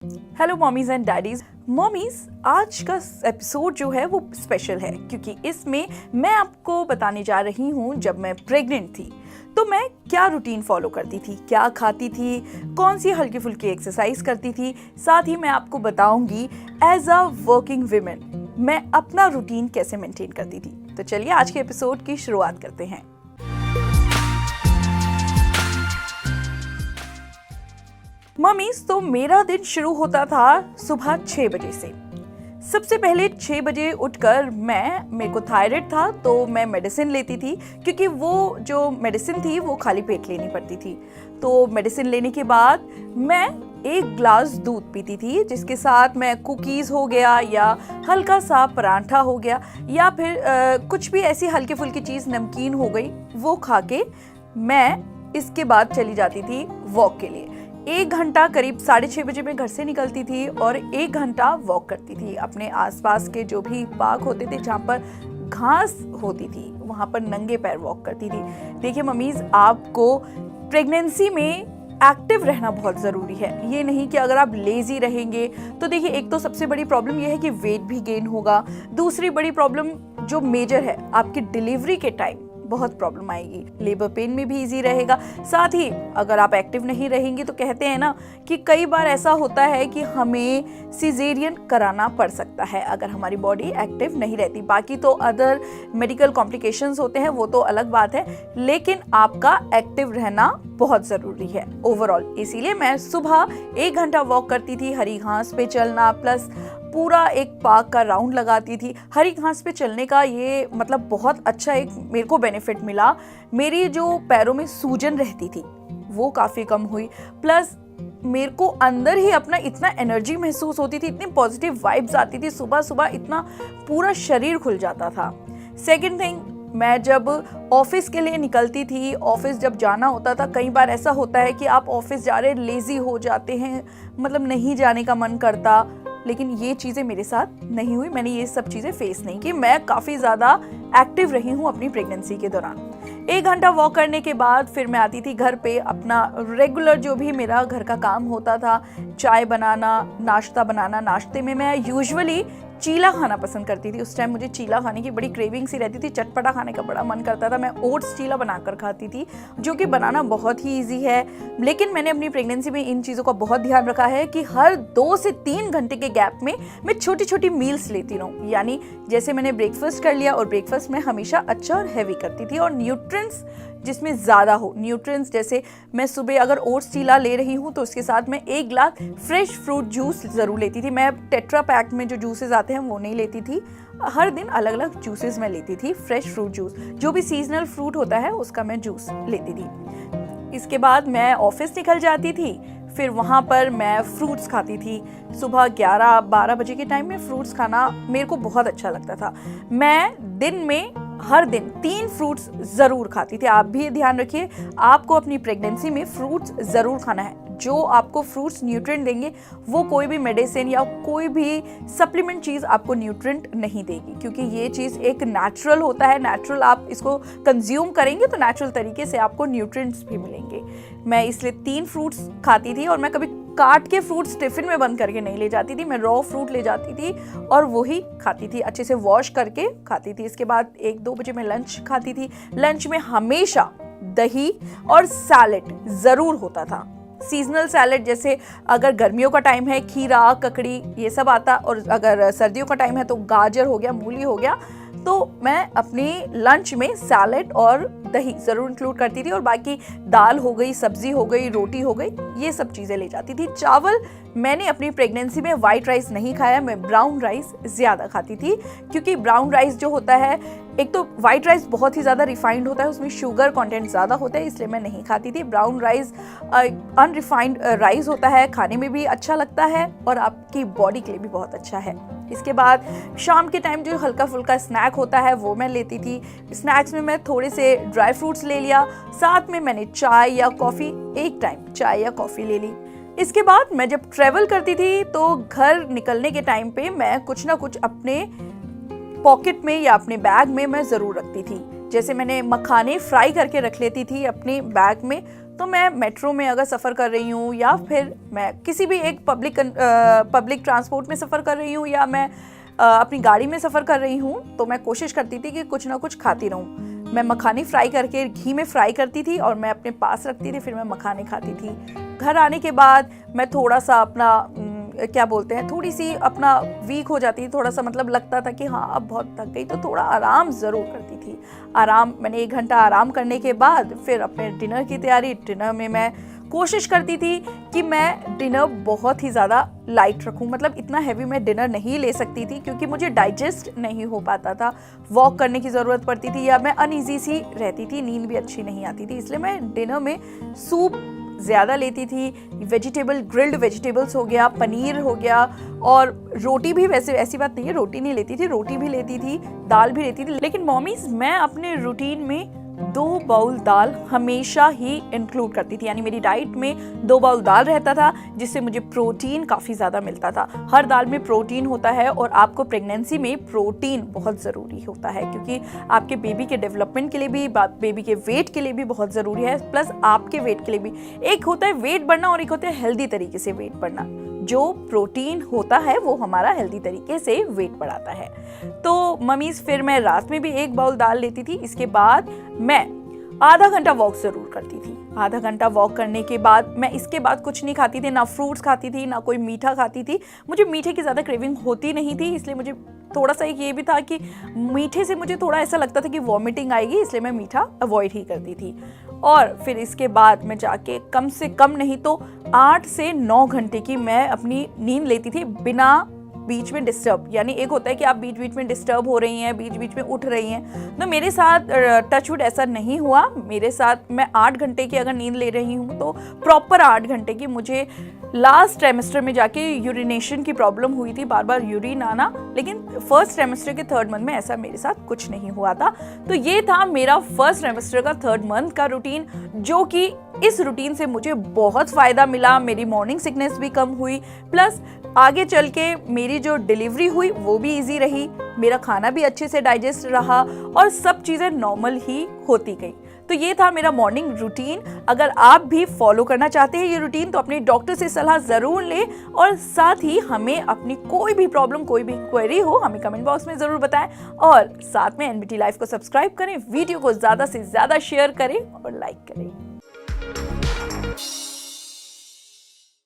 Hello mommies and daddies. Mommies, आज का episode जो है वो स्पेशल है क्योंकि इसमें मैं आपको बताने जा रही हूँ जब मैं प्रेग्नेंट थी तो मैं क्या रूटीन फॉलो करती थी, क्या खाती थी, कौन सी हल्की फुल्की एक्सरसाइज करती थी। साथ ही मैं आपको बताऊंगी एज अ वर्किंग विमेन मैं अपना रूटीन कैसे मेंटेन करती थी। तो चलिए आज के एपिसोड की शुरुआत करते हैं। मम्मीज, तो मेरा दिन शुरू होता था सुबह 6 बजे से। सबसे पहले 6 बजे उठकर मेरे को थायराइड था तो मैं मेडिसिन लेती थी क्योंकि वो जो मेडिसिन थी वो खाली पेट लेनी पड़ती थी। तो मेडिसिन लेने के बाद मैं 1 ग्लास दूध पीती थी जिसके साथ मैं कुकीज़ हो गया या हल्का सा पराठा हो गया या फिर कुछ भी ऐसी हल्की फुल्की चीज़, नमकीन हो गई, वो खा के मैं इसके बाद चली जाती थी वॉक के लिए। 1 घंटा करीब 6:30 बजे मैं घर से निकलती थी और 1 घंटा वॉक करती थी। अपने आसपास के जो भी पार्क होते थे जहाँ पर घास होती थी वहाँ पर नंगे पैर वॉक करती थी। देखिए मम्मीज, आपको प्रेगनेंसी में एक्टिव रहना बहुत ज़रूरी है। ये नहीं कि अगर आप लेजी रहेंगे तो देखिए, एक तो सबसे बड़ी प्रॉब्लम ये है कि वेट भी गेन होगा। दूसरी बड़ी प्रॉब्लम जो मेजर है, आपकी डिलीवरी के टाइम बहुत प्रॉब्लम आएगी, लेबर पेन में भी इजी रहेगा। साथ ही अगर आप एक्टिव नहीं रहेंगे तो कहते हैं ना कि कई बार ऐसा होता है कि हमें सिजेरियन कराना पड़ सकता है अगर हमारी बॉडी एक्टिव नहीं रहती। बाकी तो अदर मेडिकल कॉम्प्लिकेशंस होते हैं, वो तो अलग बात है, लेकिन आपका एक्टिव रहना बहुत ज़रूरी है ओवरऑल। इसीलिए मैं सुबह 1 घंटा वॉक करती थी, हरी घास पे चलना प्लस पूरा एक पार्क का राउंड लगाती थी। हरी घास पे चलने का ये मतलब बहुत अच्छा एक मेरे को बेनिफिट मिला। मेरी जो पैरों में सूजन रहती थी वो काफ़ी कम हुई, प्लस मेरे को अंदर ही अपना इतना एनर्जी महसूस होती थी, इतनी पॉजिटिव वाइब्स आती थी, सुबह सुबह इतना पूरा शरीर खुल जाता था। सेकेंड थिंग, मैं जब ऑफिस के लिए निकलती थी, ऑफिस जब जाना होता था, कई बार ऐसा होता है कि आप ऑफिस जा रहे लेजी हो जाते हैं, मतलब नहीं जाने का मन करता, लेकिन ये चीज़ें मेरे साथ नहीं हुई। मैंने ये सब चीज़ें फेस नहीं की। मैं काफ़ी ज़्यादा एक्टिव रही हूँ अपनी प्रेगनेंसी के दौरान। 1 घंटा वॉक करने के बाद फिर मैं आती थी घर पे। अपना रेगुलर जो भी मेरा घर का काम होता था, चाय बनाना, नाश्ता बनाना। नाश्ते में मैं यूजुअली चीला खाना पसंद करती थी। उस टाइम मुझे चीला खाने की बड़ी क्रेविंग सी रहती थी, चटपटा खाने का बड़ा मन करता था। मैं ओट्स चीला बनाकर खाती थी जो कि बनाना बहुत ही ईजी है, लेकिन मैंने अपनी प्रेगनेंसी में इन चीज़ों का बहुत ध्यान रखा है कि हर 2 से 3 घंटे के गैप में मैं छोटी छोटी मील्स लेती रहूँ। यानी जैसे मैंने ब्रेकफास्ट कर लिया और ब्रेकफास्ट में हमेशा अच्छा और हैवी करती थी और न्यूट्रिएंट्स जिसमें ज़्यादा हो। न्यूट्रिएंट्स जैसे मैं सुबह अगर ओट्स चीला ले रही हूँ तो उसके साथ मैं 1 ग्लास फ्रेश फ्रूट जूस ज़रूर लेती थी। मैं टेट्रा पैक में जो जूसेस आते हैं वो नहीं लेती थी, हर दिन अलग अलग जूसेस मैं लेती थी। फ्रेश फ्रूट जूस, जो भी सीजनल फ्रूट होता है उसका मैं जूस लेती थी। इसके बाद मैं ऑफिस निकल जाती थी, फिर वहाँ पर मैं फ्रूट्स खाती थी। सुबह 11-12 बजे के टाइम में फ्रूट्स खाना मेरे को बहुत अच्छा लगता था। मैं दिन में हर दिन 3 फ्रूट्स ज़रूर खाती थी। आप भी ध्यान रखिए, आपको अपनी प्रेगनेंसी में फ्रूट्स ज़रूर खाना है। जो आपको फ्रूट्स न्यूट्रिएंट देंगे वो कोई भी मेडिसिन या कोई भी सप्लीमेंट चीज़ आपको न्यूट्रिएंट नहीं देगी, क्योंकि ये चीज़ एक नेचुरल होता है। नेचुरल आप इसको कंज्यूम करेंगे तो नेचुरल तरीके से आपको न्यूट्रिएंट्स भी मिलेंगे। मैं इसलिए 3 फ्रूट्स खाती थी और मैं कभी काट के फ्रूट्स टिफिन में बंद करके नहीं ले जाती थी। मैं रॉ फ्रूट ले जाती थी और वही खाती थी, अच्छे से वॉश करके खाती थी। इसके बाद 1-2 बजे मैं लंच खाती थी। लंच में हमेशा दही और सैलेड ज़रूर होता था। सीजनल सैलेड, जैसे अगर गर्मियों का टाइम है खीरा, ककड़ी ये सब आता, और अगर सर्दियों का टाइम है तो गाजर हो गया, मूली हो गया। तो मैं अपनी लंच में सैलेड और दही ज़रूर इंक्लूड करती थी और बाकी दाल हो गई, सब्जी हो गई, रोटी हो गई, ये सब चीज़ें ले जाती थी। चावल मैंने अपनी प्रेगनेंसी में वाइट राइस नहीं खाया, मैं ब्राउन राइस ज़्यादा खाती थी, क्योंकि ब्राउन राइस जो होता है, एक तो वाइट राइस बहुत ही ज़्यादा रिफाइंड होता है, उसमें शुगर कंटेंट ज़्यादा होता है, इसलिए मैं नहीं खाती थी। ब्राउन राइस अनरिफाइंड राइस होता है, खाने में भी अच्छा लगता है और आपकी बॉडी के लिए भी बहुत अच्छा है। इसके बाद शाम के टाइम जो हल्का फुल्का स्नैक होता है वो मैं लेती थी। स्नैक्स में मैं थोड़े से ड्राई फ्रूट्स ले लिया, साथ में मैंने चाय या कॉफ़ी, एक टाइम चाय या कॉफ़ी ले ली। इसके बाद मैं जब ट्रैवल करती थी तो घर निकलने के टाइम पे मैं कुछ ना कुछ अपने पॉकेट में या अपने बैग में मैं ज़रूर रखती थी। जैसे मैंने मखाने फ्राई करके रख लेती थी अपने बैग में, तो मैं मेट्रो में अगर सफ़र कर रही हूँ या फिर मैं किसी भी एक पब्लिक ट्रांसपोर्ट में सफ़र कर रही हूँ या मैं अपनी गाड़ी में सफ़र कर रही हूँ, तो मैं कोशिश करती थी कि कुछ ना कुछ खाती रहूँ। मैं मखाने फ्राई करके घी में फ्राई करती थी और मैं अपने पास रखती थी, फिर मैं मखाने खाती थी। घर आने के बाद मैं थोड़ा सा अपना क्या बोलते हैं, थोड़ी सी अपना वीक हो जाती थी, थोड़ा सा मतलब लगता था कि हाँ अब बहुत थक गई, तो थोड़ा आराम ज़रूर करती थी। मैंने 1 घंटा आराम करने के बाद फिर अपने डिनर की तैयारी। डिनर में मैं कोशिश करती थी कि मैं डिनर बहुत ही ज़्यादा लाइट रखूं, मतलब इतना हैवी मैं डिनर नहीं ले सकती थी क्योंकि मुझे डाइजेस्ट नहीं हो पाता था। वॉक करने की ज़रूरत पड़ती थी या मैं अनईजी सी रहती थी, नींद भी अच्छी नहीं आती थी, इसलिए मैं डिनर में सूप ज़्यादा लेती थी। ग्रिल्ड वेजिटेबल्स हो गया, पनीर हो गया, और रोटी भी, वैसे ऐसी बात नहीं है रोटी नहीं लेती थी, रोटी भी लेती थी, दाल भी लेती थी। लेकिन मॉमीज, मैं अपने रूटीन में 2 बाउल दाल हमेशा ही इंक्लूड करती थी, यानी मेरी डाइट में 2 बाउल दाल रहता था, जिससे मुझे प्रोटीन काफ़ी ज़्यादा मिलता था। हर दाल में प्रोटीन होता है और आपको प्रेगनेंसी में प्रोटीन बहुत ज़रूरी होता है क्योंकि आपके बेबी के डेवलपमेंट के लिए भी, बेबी के वेट के लिए भी बहुत ज़रूरी है, प्लस आपके वेट के लिए भी। एक होता है वेट बढ़ना और एक होता है हेल्दी तरीके से वेट बढ़ना। जो प्रोटीन होता है वो हमारा हेल्दी तरीके से वेट बढ़ाता है। तो मम्मीज, फिर मैं रात में भी 1 बाउल दाल लेती थी। इसके बाद मैं आधा घंटा वॉक ज़रूर करती थी। आधा घंटा वॉक करने के बाद मैं इसके बाद कुछ नहीं खाती थी, ना फ्रूट्स खाती थी, ना कोई मीठा खाती थी। मुझे मीठे की ज़्यादा क्रेविंग होती नहीं थी, इसलिए मुझे थोड़ा सा ये भी था कि मीठे से मुझे थोड़ा ऐसा लगता था कि वॉमिटिंग आएगी, इसलिए मैं मीठा अवॉइड ही करती थी। और फिर इसके बाद मैं जाके कम से कम नहीं तो 8 से 9 घंटे की मैं अपनी नींद लेती थी बिना बीच में डिस्टर्ब। यानी एक होता है कि आप बीच बीच में डिस्टर्ब हो रही हैं, बीच बीच में उठ रही हैं, तो मेरे साथ टचवुड ऐसा नहीं हुआ। मेरे साथ मैं 8 घंटे की अगर नींद ले रही हूँ तो प्रॉपर 8 घंटे की। मुझे लास्ट ट्राइमेस्टर में जाके यूरिनेशन की प्रॉब्लम हुई थी, बार बार यूरिन आना, लेकिन फर्स्ट ट्राइमेस्टर के 3rd मंथ में ऐसा मेरे साथ कुछ नहीं हुआ था। तो ये था मेरा फर्स्ट ट्राइमेस्टर का 3rd मंथ का रूटीन, जो कि इस रूटीन से मुझे बहुत फ़ायदा मिला। मेरी मॉर्निंग सिकनेस भी कम हुई, प्लस आगे चल के मेरी जो डिलीवरी हुई वो भी इजी रही, मेरा खाना भी अच्छे से डाइजेस्ट रहा और सब चीज़ें नॉर्मल ही होती गई। तो ये था मेरा मॉर्निंग रूटीन। अगर आप भी फॉलो करना चाहते हैं ये रूटीन तो अपने डॉक्टर से सलाह ज़रूर लें, और साथ ही हमें अपनी कोई भी प्रॉब्लम, कोई भी क्वेरी हो हमें कमेंट बॉक्स में ज़रूर बताएं, और साथ में एनबीटी लाइफ को सब्सक्राइब करें, वीडियो को ज़्यादा से ज़्यादा शेयर करें और लाइक करें।